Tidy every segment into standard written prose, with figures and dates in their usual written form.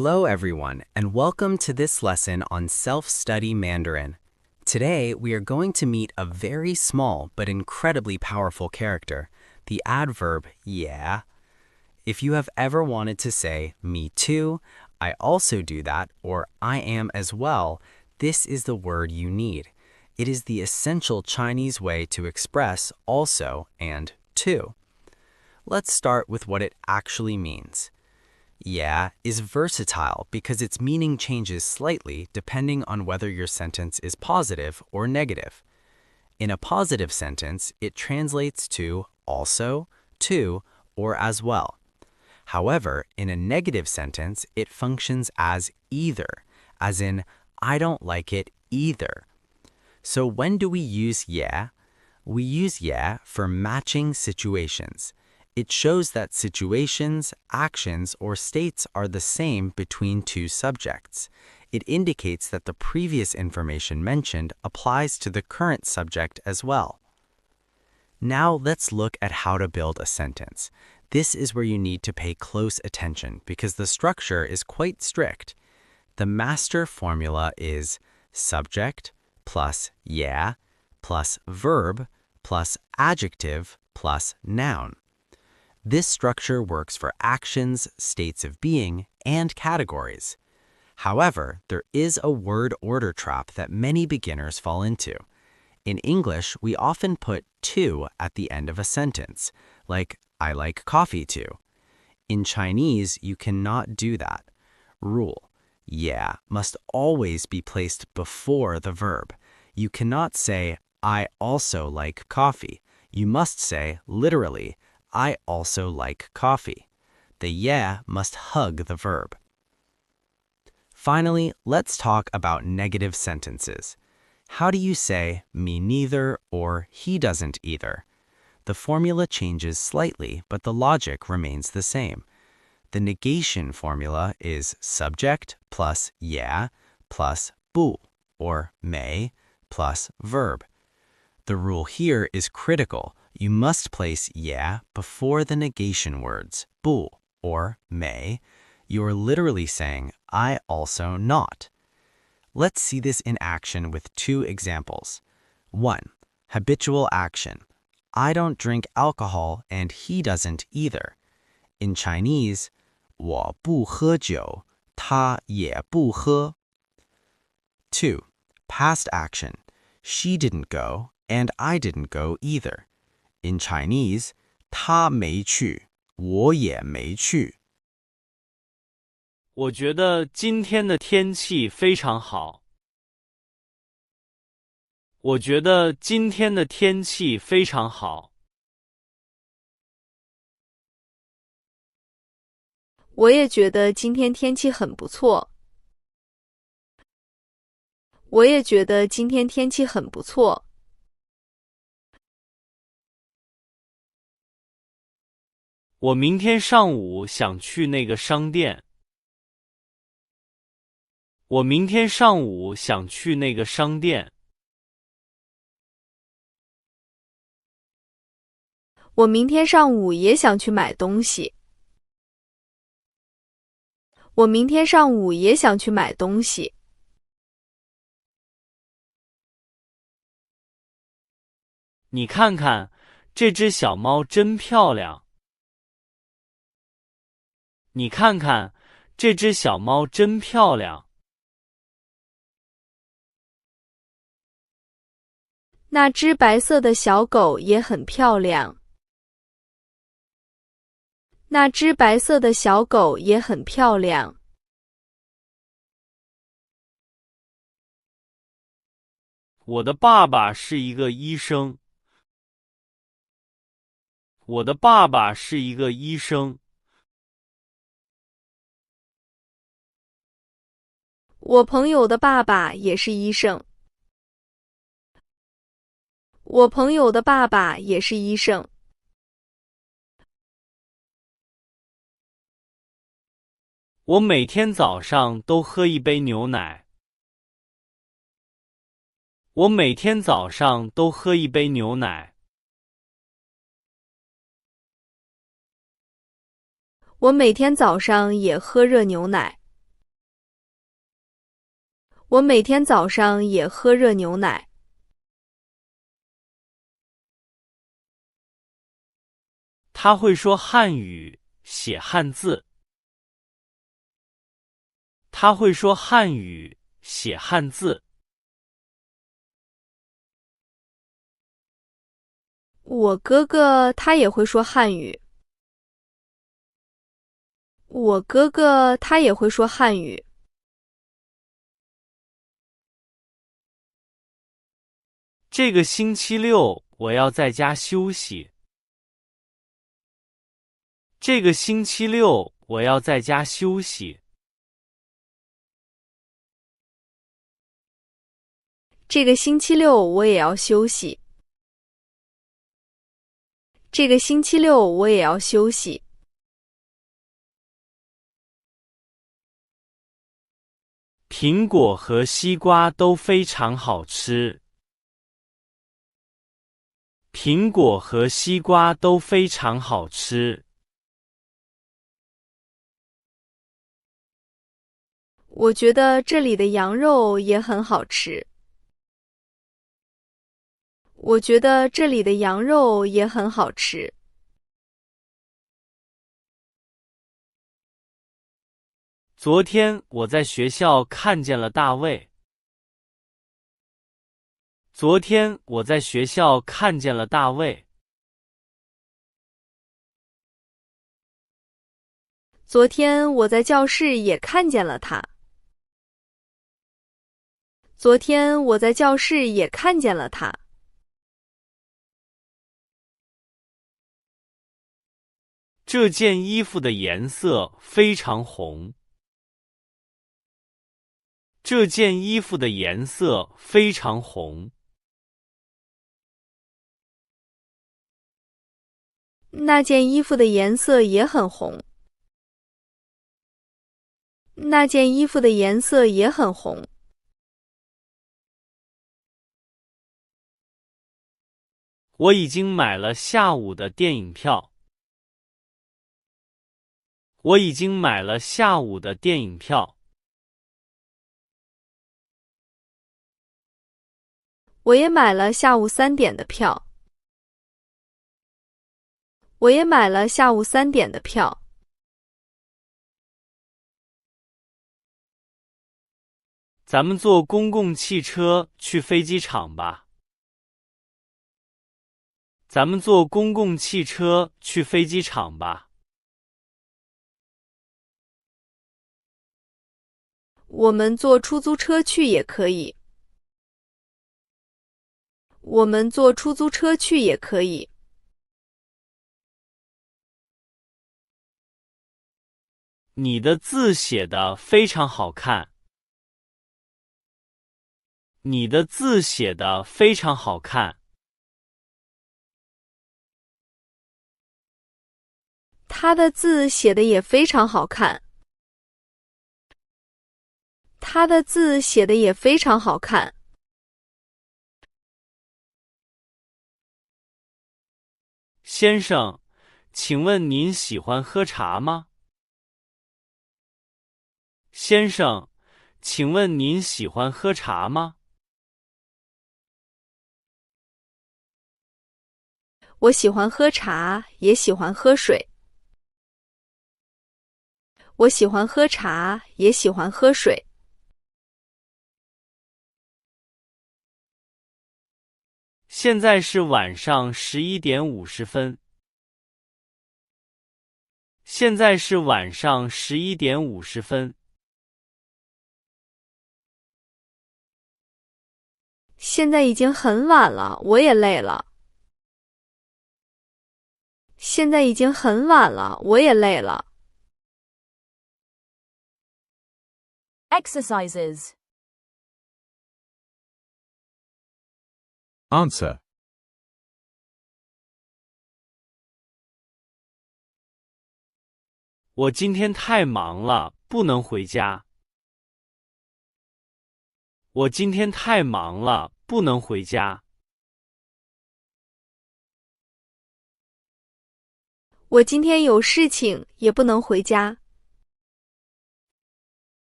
Hello everyone, and welcome to this lesson on Self-Study Mandarin. Today, we are going to meet a very small but incredibly powerful character, the adverb yeah. If you have ever wanted to say, me too, I also do that, or I am as well, this is the word you need. It is the essential Chinese way to express also and too. Let's start with what it actually means. Yeah is versatile because its meaning changes slightly depending on whether your sentence is positive or negative. In a positive sentence, it translates to also, to, or as well. However, in a negative sentence, it functions as either, as in, I don't like it either. So when do we use yeah? We use yeah for matching situations. It shows that situations, actions, or states are the same between two subjects. It indicates that the previous information mentioned applies to the current subject as well. Now let's look at how to build a sentence. This is where you need to pay close attention because the structure is quite strict. The master formula is subject plus yeah plus verb plus adjective plus noun. This structure works for actions, states of being, and categories. However, there is a word order trap that many beginners fall into. In English, we often put to at the end of a sentence, like, I like coffee too. In Chinese, you cannot do that. Rule: yeah must always be placed before the verb. You cannot say, I also like coffee. You must say, literally, I also like coffee. The yeah must hug the verb. Finally, let's talk about negative sentences. How do you say me neither or he doesn't either? The formula changes slightly, but the logic remains the same. The negation formula is subject plus yeah plus bu, or may, plus verb. The rule here is critical. You must place yeah before the negation words bu or may. You're literally saying, I also not. Let's see this in action with two examples. 1. Habitual action. I don't drink alcohol and he doesn't either. In Chinese, 我不喝酒，他也不喝。2. Past action. She didn't go and I didn't go either. In Chinese, 他没去，我也没去。我觉得今天的天气非常好。我觉得今天的天气非常好。我也觉得今天天气很不错。我也觉得今天天气很不错。我明天上午想去那个商店。我明天上午想去那个商店。我明天上午也想去买东西。我明天上午也想去买东西。你看看，这只小猫真漂亮。你看看，这只小猫真漂亮。那只白色的小狗也很漂亮。那只白色的小狗也很漂亮。我的爸爸是一个医生。我的爸爸是一个医生。我朋友的爸爸也是医生。我朋友的爸爸也是医生。我每天早上都喝一杯牛奶。我每天早上都喝一杯牛奶。我每天早上也喝热牛奶。我每天早上也喝热牛奶。他会说汉语，写汉字。他会说汉语，写汉字。我哥哥他也会说汉语。我哥哥他也会说汉语。这个星期六我要在家休息。这个星期六我要在家休息。这个星期六我也要休息。这个星期六我也要休息。苹果和西瓜都非常好吃。苹果和西瓜都非常好吃。我觉得这里的羊肉也很好吃。我觉得这里的羊肉也很好吃。昨天我在学校看见了大卫。昨天我在学校看见了大卫。昨天我在教室也看见了他。昨天我在教室也看见了他。这件衣服的颜色非常红。这件衣服的颜色非常红。那件衣服的颜色也很红。那件衣服的颜色也很红。我已经买了下午的电影票。我已经买了下午的电影票。我也买了下午3点的票。我也买了下午3点的票。咱们坐公共汽车去飞机场吧。咱们坐公共汽车去飞机场吧。我们坐出租车去也可以。我们坐出租车去也可以。你的字写得非常好看。你的字写得非常好看。他的字写得也非常好看。他的字写得也非常好看。先生，请问您喜欢喝茶吗？先生，请问您喜欢喝茶吗？我喜欢喝茶，也喜欢喝水。我喜欢喝茶，也喜欢喝水。现在是晚上11点50分。现在是晚上11点50分。现在已经很晚了，我也累了。现在已经很晚了，我也累了。Exercises. Answer. 我今天太忙了，不能回家。我今天太忙了，不能回家。我今天有事情，也不能回家。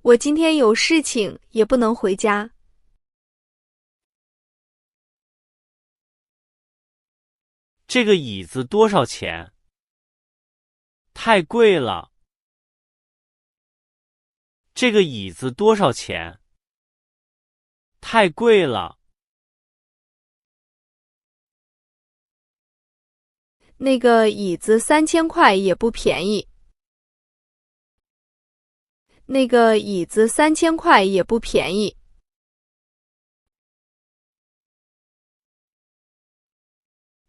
我今天有事情，也不能回家。这个椅子多少钱？太贵了。这个椅子多少钱？太贵了。那个椅子3000块也不便宜。那个椅子3000块也不便宜。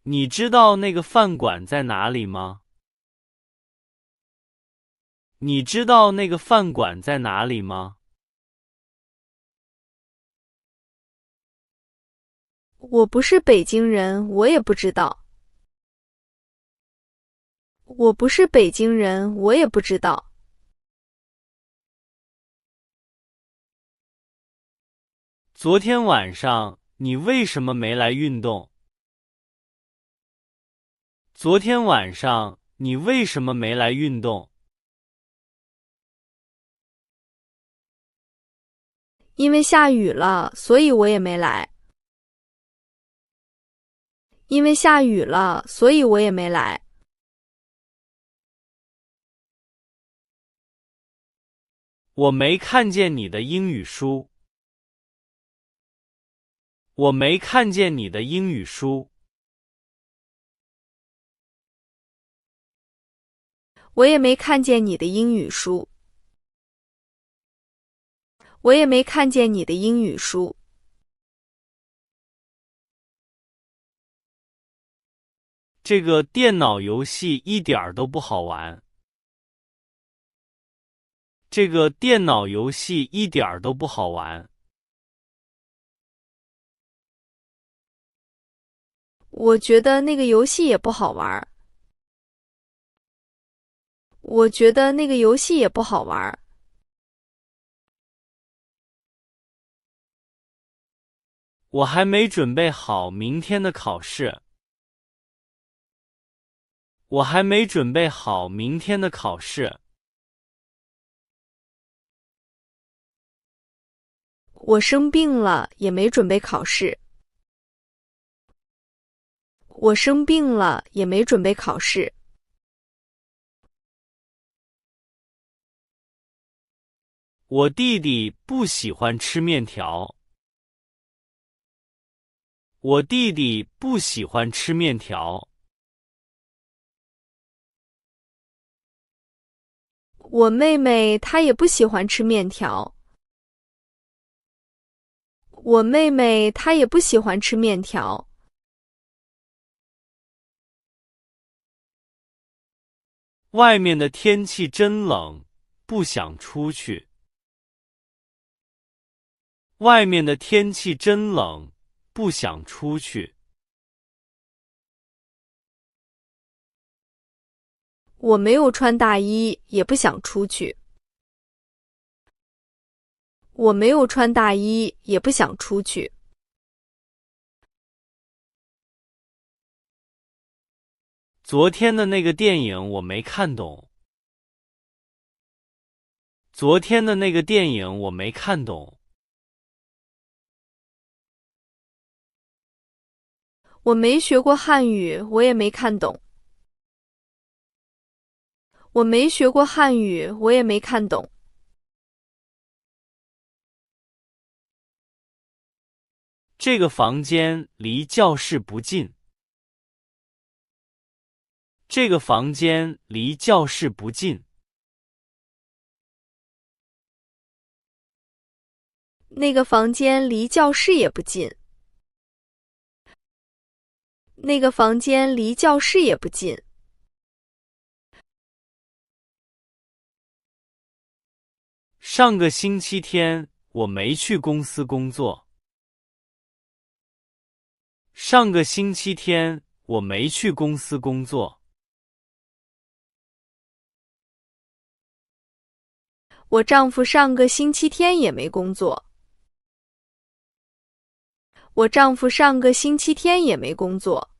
你知道那个饭馆在哪里吗？你知道那个饭馆在哪里吗？我不是北京人，我也不知道。我不是北京人，我也不知道。昨天晚上你为什么没来运动？昨天晚上你为什么没来运动？因为下雨了，所以我也没来。因为下雨了，所以我也没来。我没看见你的英语书。我没看见你的英语书。我也没看见你的英语书。我也没看见你的英语书。这个电脑游戏一点儿都不好玩。这个电脑游戏一点儿都不好玩。我觉得那个游戏也不好玩。我觉得那个游戏也不好玩。我还没准备好明天的考试。我还没准备好明天的考试。我生病了，也没准备考试。我生病了，也没准备考试。我弟弟不喜欢吃面条。我弟弟不喜欢吃面条。我妹妹她也不喜欢吃面条。我妹妹她也不喜欢吃面条。外面的天气真冷，不想出去。外面的天气真冷，不想出去。我没有穿大衣，也不想出去。我没有穿大衣，也不想出去。昨天的那个电影我没看懂。昨天的那个电影我没看懂。我没学过汉语，我也没看懂。我没学过汉语，我也没看懂。这个房间离教室不近。这个房间离教室不近。那个房间离教室也不近。那个房间离教室也不近。上个星期天我没去公司工作。上个星期天我没去公司工作。我丈夫上个星期天也没工作。我丈夫上个星期天也没工作。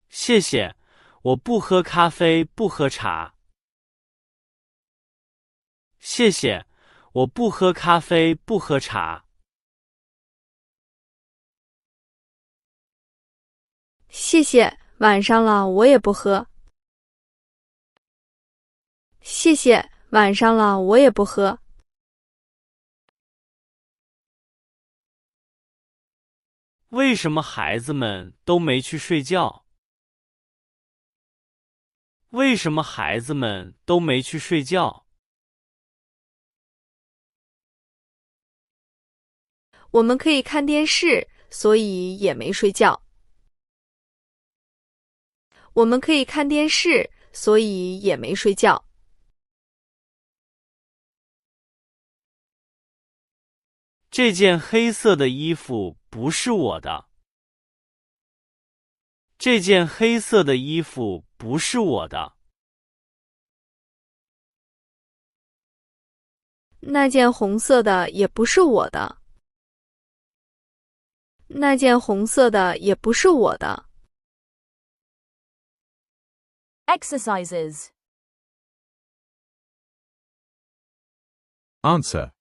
谢谢，我不喝咖啡，不喝茶。谢谢，我不喝咖啡，不喝茶。谢谢，晚上了我也不喝。谢谢，晚上了我也不喝。为什么孩子们都没去睡觉？为什么孩子们都没去睡觉？我们可以看电视，所以也没睡觉。我们可以看电视，所以也没睡觉。这件黑色的衣服不是我的。这件黑色的衣服不是我的。那件红色的也不是我的。那件红色的也不是我的。Exercises. Answer.